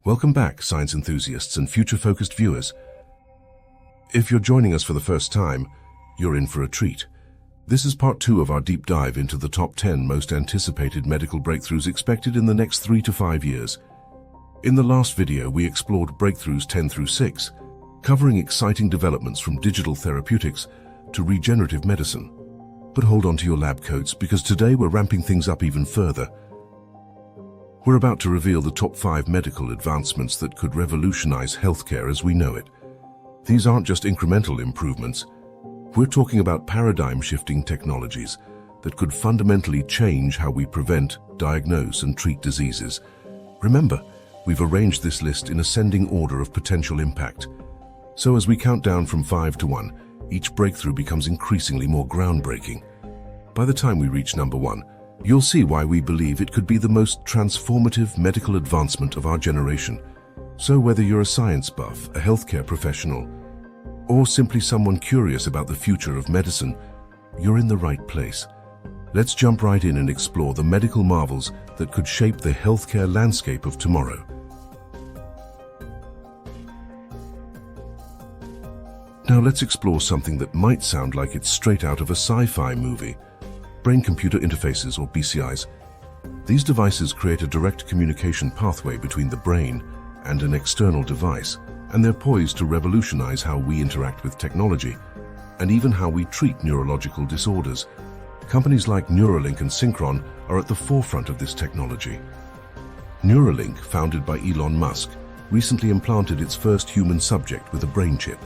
Welcome back, science enthusiasts and future-focused viewers. If you're joining us for the first time, you're in for a treat. This is part 2 of our deep dive into the top 10 most anticipated medical breakthroughs expected in the next 3 to 5 years. In the last video, we explored breakthroughs 10 through 6, covering exciting developments from digital therapeutics to regenerative medicine. But hold on to your lab coats, because today we're ramping things up even further. We're about to reveal the top 5 medical advancements that could revolutionize healthcare as we know it. These aren't just incremental improvements. We're talking about paradigm-shifting technologies that could fundamentally change how we prevent, diagnose, and treat diseases. Remember, we've arranged this list in ascending order of potential impact. So as we count down from 5 to 1, each breakthrough becomes increasingly more groundbreaking. By the time we reach number 1, you'll see why we believe it could be the most transformative medical advancement of our generation. So whether you're a science buff, a healthcare professional, or simply someone curious about the future of medicine, you're in the right place. Let's jump right in and explore the medical marvels that could shape the healthcare landscape of tomorrow. Now let's explore something that might sound like it's straight out of a sci-fi movie. Brain-computer interfaces, or BCIs. These devices create a direct communication pathway between the brain and an external device, and they're poised to revolutionize how we interact with technology, and even how we treat neurological disorders. Companies like Neuralink and Synchron are at the forefront of this technology. Neuralink, founded by Elon Musk, recently implanted its first human subject with a brain chip.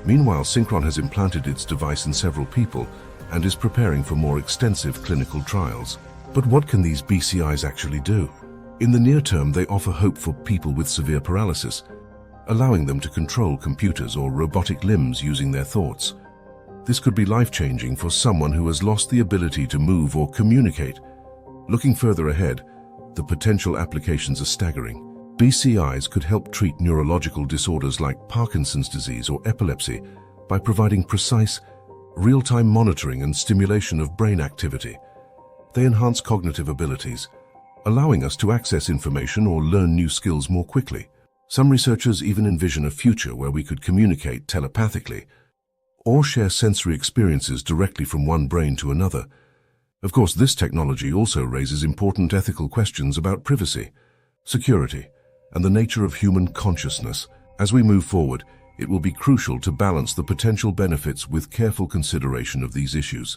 Meanwhile, Synchron has implanted its device in several people and is preparing for more extensive clinical trials. But what can these BCIs actually do? In the near term, they offer hope for people with severe paralysis, allowing them to control computers or robotic limbs using their thoughts. This could be life-changing for someone who has lost the ability to move or communicate. Looking further ahead, the potential applications are staggering. BCIs could help treat neurological disorders like Parkinson's disease or epilepsy by providing precise, real-time monitoring and stimulation of brain activity. They enhance cognitive abilities, allowing us to access information or learn new skills more quickly. Some researchers even envision a future where we could communicate telepathically or share sensory experiences directly from one brain to another. Of course, this technology also raises important ethical questions about privacy, security, and the nature of human consciousness. As we move forward, it will be crucial to balance the potential benefits with careful consideration of these issues.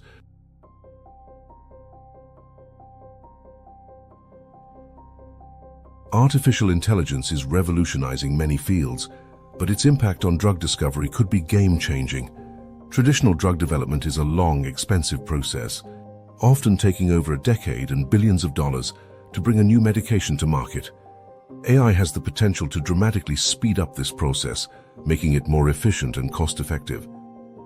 Artificial intelligence is revolutionizing many fields, but its impact on drug discovery could be game-changing. Traditional drug development is a long, expensive process, often taking over a decade and billions of dollars to bring a new medication to market. AI has the potential to dramatically speed up this process, making it more efficient and cost-effective.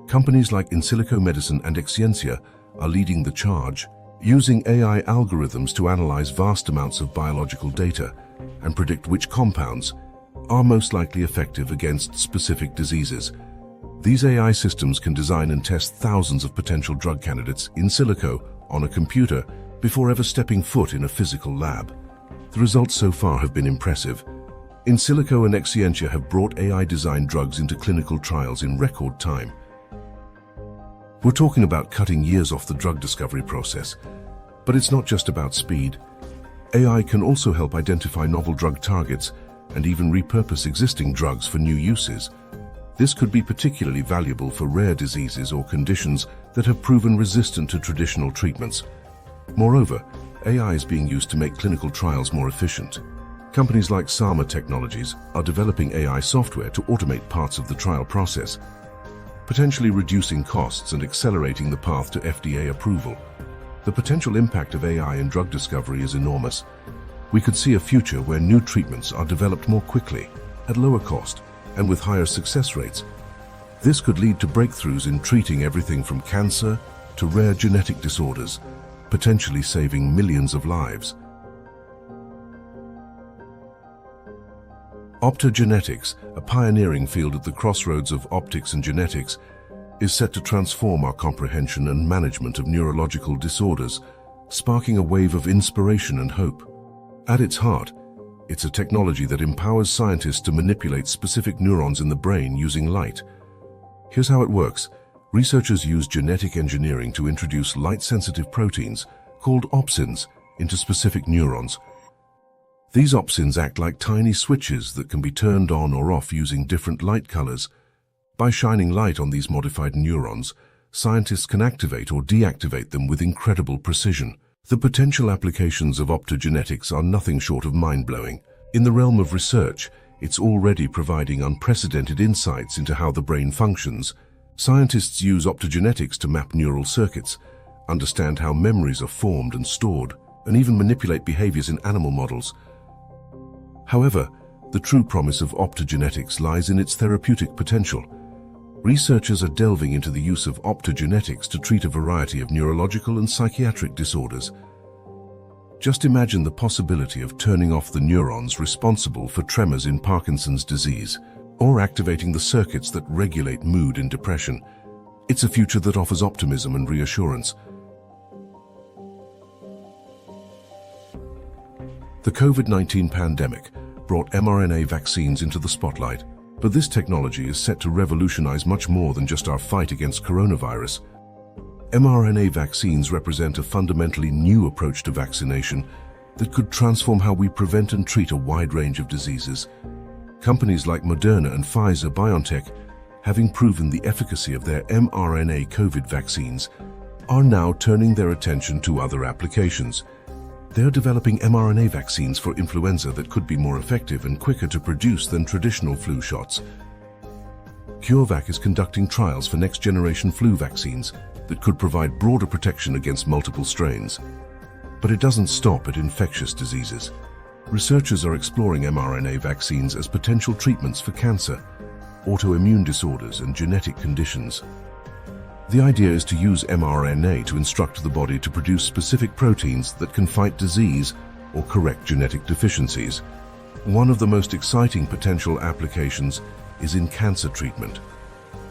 Companies like In Silico Medicine and Exscientia are leading the charge, using AI algorithms to analyze vast amounts of biological data and predict which compounds are most likely effective against specific diseases. These AI systems can design and test thousands of potential drug candidates in silico on a computer before ever stepping foot in a physical lab. The results so far have been impressive. In Silico and Exscientia have brought AI-designed drugs into clinical trials in record time. We're talking about cutting years off the drug discovery process. But it's not just about speed. AI can also help identify novel drug targets and even repurpose existing drugs for new uses. This could be particularly valuable for rare diseases or conditions that have proven resistant to traditional treatments. Moreover, AI is being used to make clinical trials more efficient. Companies like Sama Technologies are developing AI software to automate parts of the trial process, potentially reducing costs and accelerating the path to FDA approval. The potential impact of AI in drug discovery is enormous. We could see a future where new treatments are developed more quickly, at lower cost, and with higher success rates. This could lead to breakthroughs in treating everything from cancer to rare genetic disorders, potentially saving millions of lives. Optogenetics, a pioneering field at the crossroads of optics and genetics, is set to transform our comprehension and management of neurological disorders, sparking a wave of inspiration and hope. At its heart, It's a technology that empowers scientists to manipulate specific neurons in the brain using light. Here's how it works. Researchers use genetic engineering to introduce light-sensitive proteins, called opsins, into specific neurons. These opsins act like tiny switches that can be turned on or off using different light colors. By shining light on these modified neurons, scientists can activate or deactivate them with incredible precision. The potential applications of optogenetics are nothing short of mind-blowing. In the realm of research, it's already providing unprecedented insights into how the brain functions. Scientists use optogenetics to map neural circuits, understand how memories are formed and stored, and even manipulate behaviors in animal models. However, the true promise of optogenetics lies in its therapeutic potential. Researchers are delving into the use of optogenetics to treat a variety of neurological and psychiatric disorders. Just imagine the possibility of turning off the neurons responsible for tremors in Parkinson's disease, or activating the circuits that regulate mood in depression. It's a future that offers optimism and reassurance. The COVID-19 pandemic brought mRNA vaccines into the spotlight, but this technology is set to revolutionize much more than just our fight against coronavirus. mRNA vaccines represent a fundamentally new approach to vaccination that could transform how we prevent and treat a wide range of diseases. Companies like Moderna and Pfizer-BioNTech, having proven the efficacy of their mRNA COVID vaccines, are now turning their attention to other applications. They are developing mRNA vaccines for influenza that could be more effective and quicker to produce than traditional flu shots. CureVac is conducting trials for next-generation flu vaccines that could provide broader protection against multiple strains. But it doesn't stop at infectious diseases. Researchers are exploring mRNA vaccines as potential treatments for cancer, autoimmune disorders, and genetic conditions. The idea is to use mRNA to instruct the body to produce specific proteins that can fight disease or correct genetic deficiencies. One of the most exciting potential applications is in cancer treatment.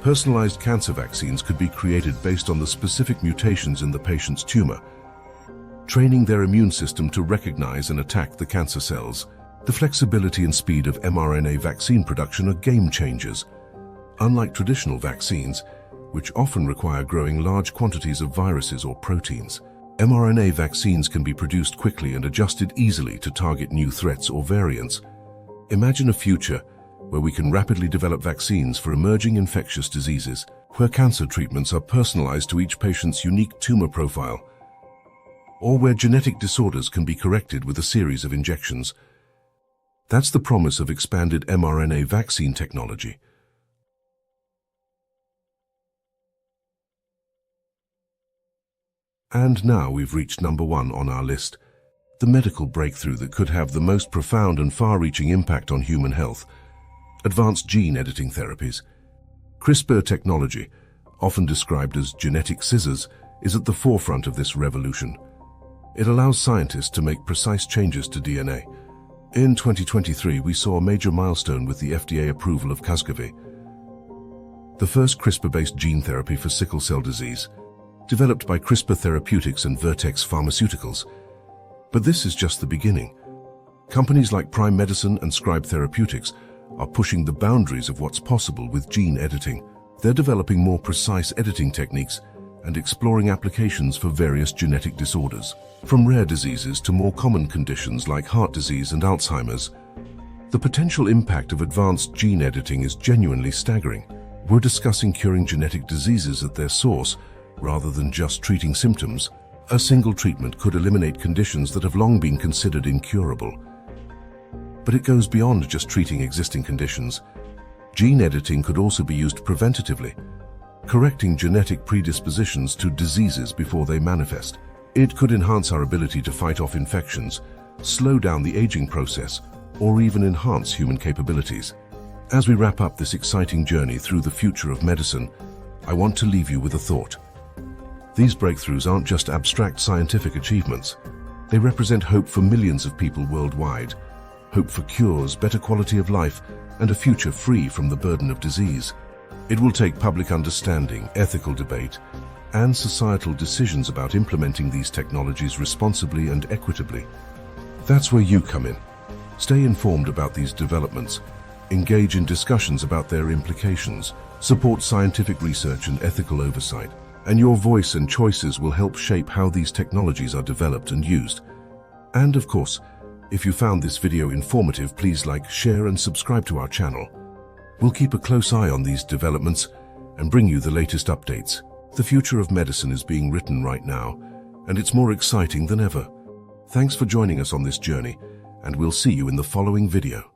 Personalized cancer vaccines could be created based on the specific mutations in the patient's tumor, training their immune system to recognize and attack the cancer cells. The flexibility and speed of mRNA vaccine production are game changers. Unlike traditional vaccines, which often require growing large quantities of viruses or proteins, mRNA vaccines can be produced quickly and adjusted easily to target new threats or variants. Imagine a future where we can rapidly develop vaccines for emerging infectious diseases, where cancer treatments are personalized to each patient's unique tumor profile, or where genetic disorders can be corrected with a series of injections. That's the promise of expanded mRNA vaccine technology. And now we've reached number 1 on our list, the medical breakthrough that could have the most profound and far-reaching impact on human health: advanced gene editing therapies. CRISPR technology, often described as genetic scissors, is at the forefront of this revolution. It allows scientists to make precise changes to DNA. In 2023, we saw a major milestone with the FDA approval of Casgevy, the first CRISPR-based gene therapy for sickle cell disease, developed by CRISPR Therapeutics and Vertex Pharmaceuticals. But this is just the beginning. Companies like Prime Medicine and Scribe Therapeutics are pushing the boundaries of what's possible with gene editing. They're developing more precise editing techniques and exploring applications for various genetic disorders, from rare diseases to more common conditions like heart disease and Alzheimer's. The potential impact of advanced gene editing is genuinely staggering. We're discussing curing genetic diseases at their source, rather than just treating symptoms. A single treatment could eliminate conditions that have long been considered incurable. But it goes beyond just treating existing conditions. Gene editing could also be used preventatively, correcting genetic predispositions to diseases before they manifest. It could enhance our ability to fight off infections, slow down the aging process, or even enhance human capabilities. As we wrap up this exciting journey through the future of medicine, I want to leave you with a thought. These breakthroughs aren't just abstract scientific achievements. They represent hope for millions of people worldwide, hope for cures, better quality of life, and a future free from the burden of disease. It will take public understanding, ethical debate, and societal decisions about implementing these technologies responsibly and equitably. That's where you come in. Stay informed about these developments, engage in discussions about their implications, support scientific research and ethical oversight, and your voice and choices will help shape how these technologies are developed and used. And of course, if you found this video informative, please like, share, and subscribe to our channel. We'll keep a close eye on these developments and bring you the latest updates. The future of medicine is being written right now, and it's more exciting than ever. Thanks for joining us on this journey, and we'll see you in the following video.